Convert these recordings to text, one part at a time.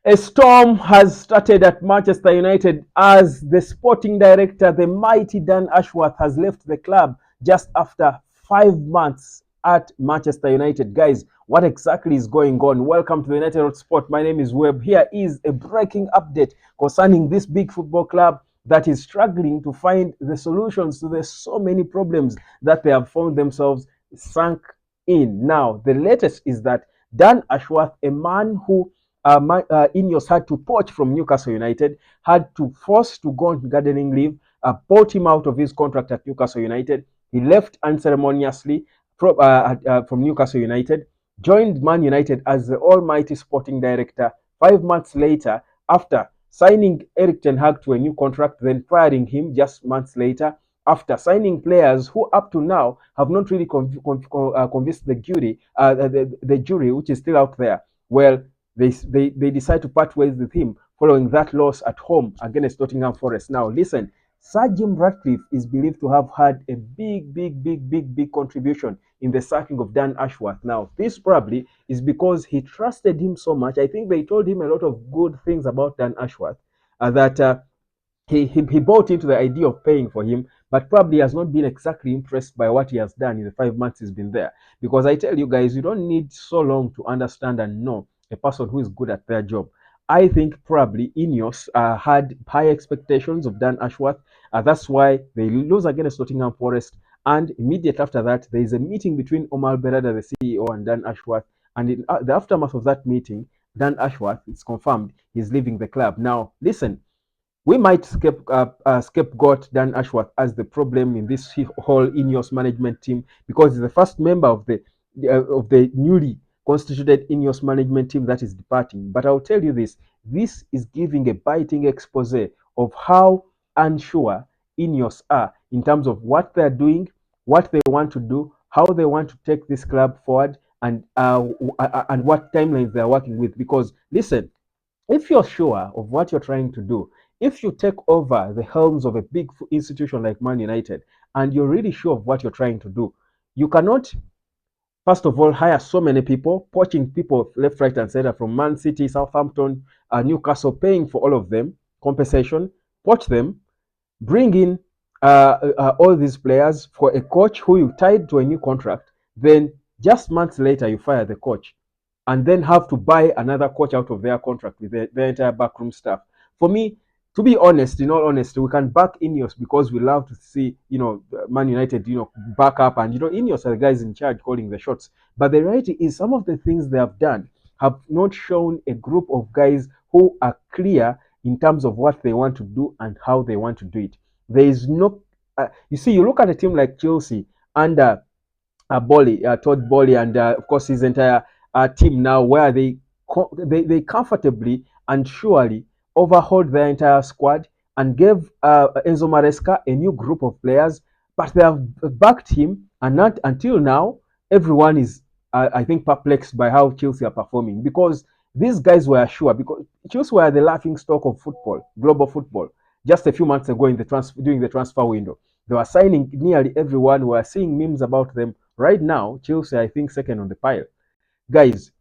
A storm has started at Manchester United as the sporting director, the mighty Dan Ashworth, has left the club just after 5 months at Manchester United. Guys, what exactly is going on? Welcome to the United Road Sport. My name is Webb. Here is a breaking update concerning this big football club that is struggling to find the solutions to the so many problems that they have found themselves sunk in. Now, the latest is that Dan Ashworth, a man who INEOS had to poach from Newcastle United, had to force to go on gardening leave, bought him out of his contract at Newcastle United. He left unceremoniously from Newcastle United, joined Man United as the almighty sporting director 5 months later, after signing Eric Ten Hag to a new contract, then firing him just months later, after signing players who up to now have not really convinced the jury, which is still out there. Well, they decide to part ways with him following that loss at home against Nottingham Forest. Now, listen, Sir Jim Ratcliffe is believed to have had a big contribution in the sacking of Dan Ashworth. Now, this probably is because he trusted him so much. I think they told him a lot of good things about Dan Ashworth that he bought into the idea of paying for him, but probably has not been exactly impressed by what he has done in the 5 months he's been there. Because I tell you guys, you don't need so long to understand and know a person who is good at their job. I think probably INEOS had high expectations of Dan Ashworth. That's why they lose against Nottingham Forest. And immediately after that, there is a meeting between Omar Berada, the CEO, and Dan Ashworth. And in the aftermath of that meeting, Dan Ashworth, it's confirmed, he's leaving the club. Now, listen, we might scapegoat Dan Ashworth as the problem in this whole INEOS management team because he's the first member of the newly constituted INEOS management team that is departing. But I'll tell you this is giving a biting expose of how unsure INEOS are in terms of what they're doing, what they want to do, how they want to take this club forward, and what timelines they're working with. Because listen, if you're sure of what you're trying to do, if you take over the helms of a big institution like Man United and you're really sure of what you're trying to do, you cannot, first of all, hire so many people, poaching people left, right, and center from Man City, Southampton, Newcastle, paying for all of them, compensation, poach them, bring in all these players for a coach who you tied to a new contract, then just months later you fire the coach and then have to buy another coach out of their contract with the entire backroom staff. For me, to be honest, in all honesty, we can back INEOS because we love to see, Man United, back up, and INEOS are the guys in charge calling the shots. But the reality is, some of the things they have done have not shown a group of guys who are clear in terms of what they want to do and how they want to do it. There is no, you see, you look at a team like Chelsea under Todd Bowley, and of course his entire team now, where they comfortably and surely overhauled their entire squad and gave Enzo Maresca a new group of players, but they have backed him, and not until now, everyone is, I think, perplexed by how Chelsea are performing because these guys were sure, because Chelsea were the laughing stock of football, global football, just a few months ago during the transfer window. They were signing nearly everyone. We were seeing memes about them. Right now, Chelsea, I think, second on the pile. Guys,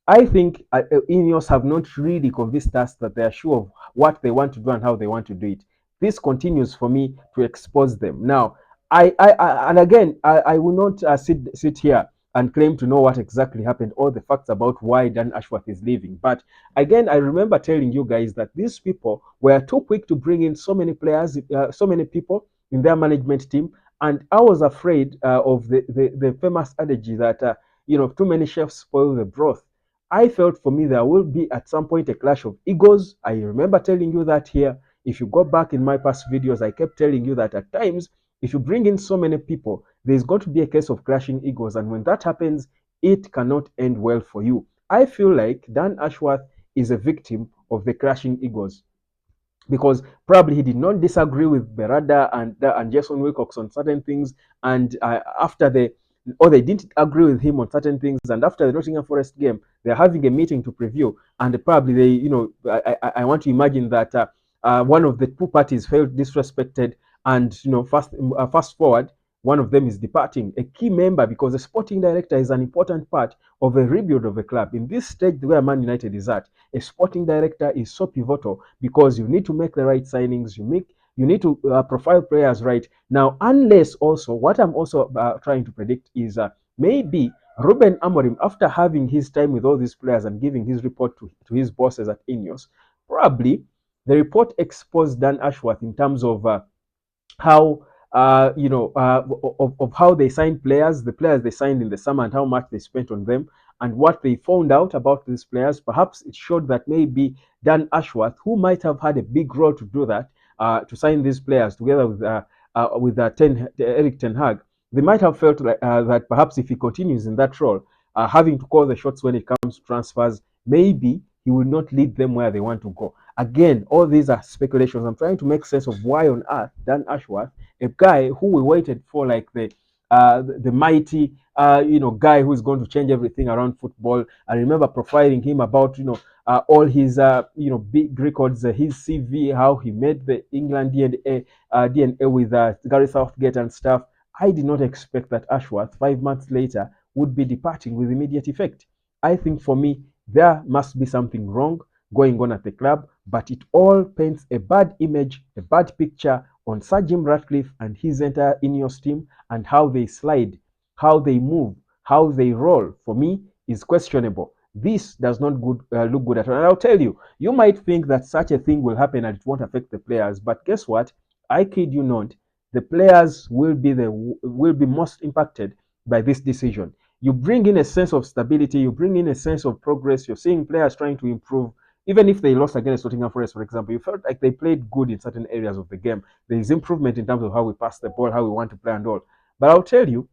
I think INEOS have not really convinced us that they are sure of what they want to do and how they want to do it. This continues for me to expose them. Now, and again, I will not sit here and claim to know what exactly happened or the facts about why Dan Ashworth is leaving. But again, I remember telling you guys that these people were too quick to bring in so many players, so many people in their management team, and I was afraid of the famous adage that too many chefs spoil the broth. I felt for me there will be at some point a clash of egos. I remember telling you that here. If you go back in my past videos, I kept telling you that at times, if you bring in so many people, there's going to be a case of clashing egos. And when that happens, it cannot end well for you. I feel like Dan Ashworth is a victim of the clashing egos because probably he did not disagree with Berada and Jason Wilcox on certain things, and they didn't agree with him on certain things, and after the Nottingham Forest game, they're having a meeting to preview, and probably I want to imagine that one of the two parties felt disrespected, and fast forward, one of them is departing, a key member, because the sporting director is an important part of a rebuild of a club. In this stage where Man United is at, a sporting director is so pivotal because you need to make the right signings, you need to profile players right. Now, unless also, what I'm also trying to predict is maybe Ruben Amorim, after having his time with all these players and giving his report to his bosses at INEOS, probably the report exposed Dan Ashworth in terms of how of how they signed players, the players they signed in the summer, and how much they spent on them, and what they found out about these players. Perhaps it showed that maybe Dan Ashworth, who might have had a big role to do that, to sign these players together with Eric Ten Hag, they might have felt like, that perhaps if he continues in that role, having to call the shots when it comes to transfers, maybe he will not lead them where they want to go. Again, all these are speculations. I'm trying to make sense of why on earth Dan Ashworth, a guy who we waited for like the mighty guy who is going to change everything around football. I remember profiling him about all his big records, his CV, how he made the England DNA with Gary Southgate and stuff. I did not expect that Ashworth 5 months later would be departing with immediate effect. I think for me there must be something wrong going on at the club, but it all paints a bad image, a bad picture on Sir Jim Ratcliffe and his entire INEOS team, and how they slide, how they move, how they roll. For me, is questionable. This does not look good at all. And I'll tell you, you might think that such a thing will happen and it won't affect the players, but guess what? I kid you not, the players will be most impacted by this decision. You bring in a sense of stability, you bring in a sense of progress. You're seeing players trying to improve. Even if they lost against Nottingham Forest, for example, you felt like they played good in certain areas of the game. There is improvement in terms of how we pass the ball, how we want to play, and all. But I'll tell you,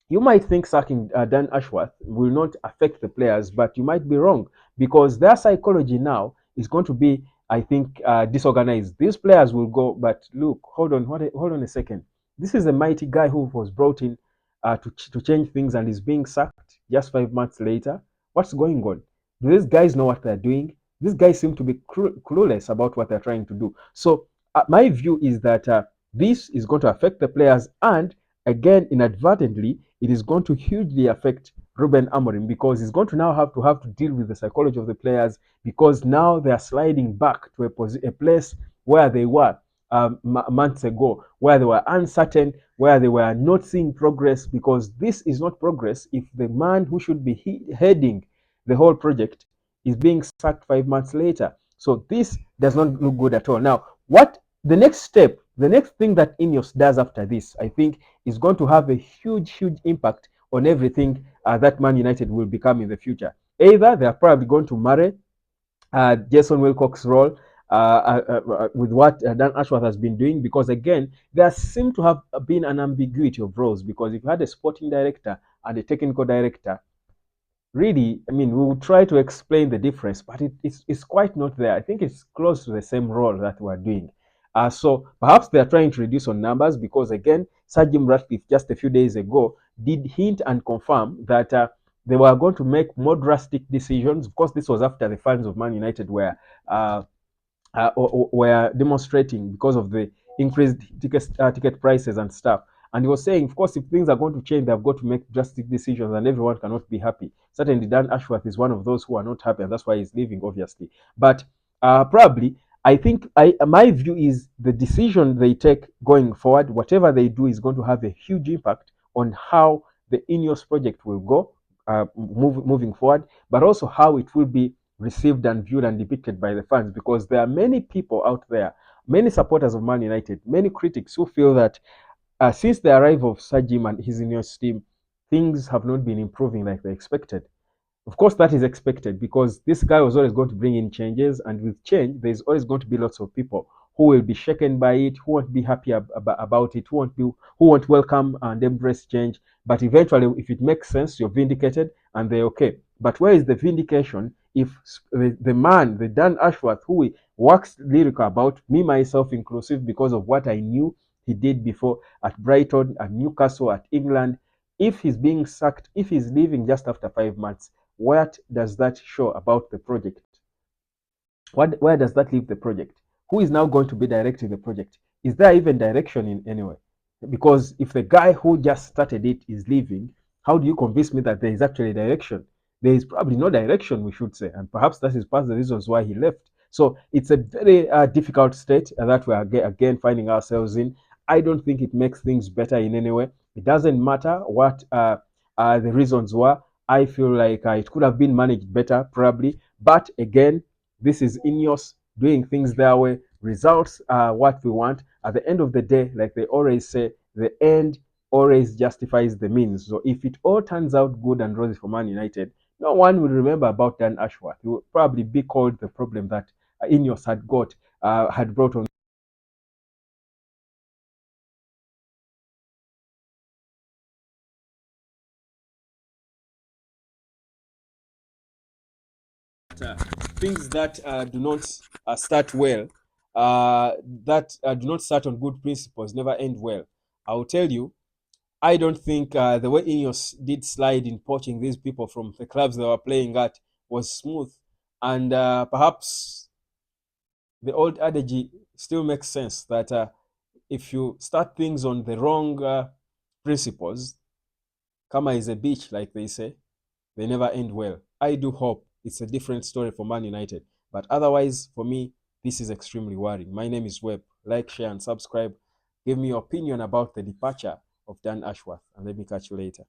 you might think sacking Dan Ashworth will not affect the players, but you might be wrong, because their psychology now is going to be, I think, disorganized. These players will go, but look, hold on a second. This is a mighty guy who was brought in to change things and is being sacked just 5 months later. What's going on? Do these guys know what they're doing? These guys seem to be clueless about what they're trying to do. So my view is that this is going to affect the players, and again, inadvertently, it is going to hugely affect Ruben Amorim, because he's going to now have to deal with the psychology of the players, because now they are sliding back to a place where they were months ago, where they were uncertain, where they were not seeing progress, because this is not progress if the man who should be heading the whole project is being sacked 5 months later. So this does not look good at all. Now, what the next step, the next thing that INEOS does after this, I think, is going to have a huge impact on everything that Man United will become in the future. Either they are probably going to marry Jason Wilcox's role with what Dan Ashworth has been doing, because again, there seems to have been an ambiguity of roles, because if you had a sporting director and a technical director, really, I mean, we will try to explain the difference, but it's quite not there. I think it's close to the same role that we're doing. So perhaps they are trying to reduce on numbers, because again, Sir Jim Ratcliffe just a few days ago did hint and confirm that they were going to make more drastic decisions. Of course, this was after the fans of Man United uh, were demonstrating because of the increased ticket prices and stuff. And he was saying, of course, if things are going to change, they've got to make drastic decisions, and everyone cannot be happy. Certainly, Dan Ashworth is one of those who are not happy, and that's why he's leaving, obviously. But probably, I think my view is the decision they take going forward, whatever they do, is going to have a huge impact on how the INEOS project will go moving forward, but also how it will be received and viewed and depicted by the fans, because there are many people out there, many supporters of Man United, many critics who feel that since the arrival of Sir Jim and his INEOS team, things have not been improving like they expected. Of course, that is expected, because this guy was always going to bring in changes, and with change, there's always going to be lots of people who will be shaken by it, who won't be happy about it, who won't welcome and embrace change. But eventually, if it makes sense, you're vindicated, and they're okay. But where is the vindication if the man, the Dan Ashworth, who we waxed lyrical about, me myself inclusive, because of what I knew he did before at Brighton, at Newcastle, at England, if he's being sacked, if he's leaving just after 5 months, what does that show about the project? Where does that leave the project? Who is now going to be directing the project? Is there even direction in any way? Because if the guy who just started it is leaving, how do you convince me that there is actually direction? There is probably no direction, we should say, and perhaps that is part of the reasons why he left. So it's a very difficult state that we are again finding ourselves in. I don't think it makes things better in any way. It doesn't matter what the reasons were. I feel like it could have been managed better, probably. But again, this is INEOS doing things their way. Results are what we want. At the end of the day, like they always say, the end always justifies the means. So if it all turns out good and rosy for Man United, no one will remember about Dan Ashworth. He will probably be called the problem that INEOS had brought on. uh, Things that do not start well, that do not start on good principles, never end well. I will tell you, I don't think the way INEOS did slide in poaching these people from the clubs they were playing at was smooth. And perhaps the old adage still makes sense that if you start things on the wrong principles, karma is a beach, like they say, they never end well. I do hope it's a different story for Man United. But otherwise, for me, this is extremely worrying. My name is Webb. Like, share, and subscribe. Give me your opinion about the departure of Dan Ashworth, and let me catch you later.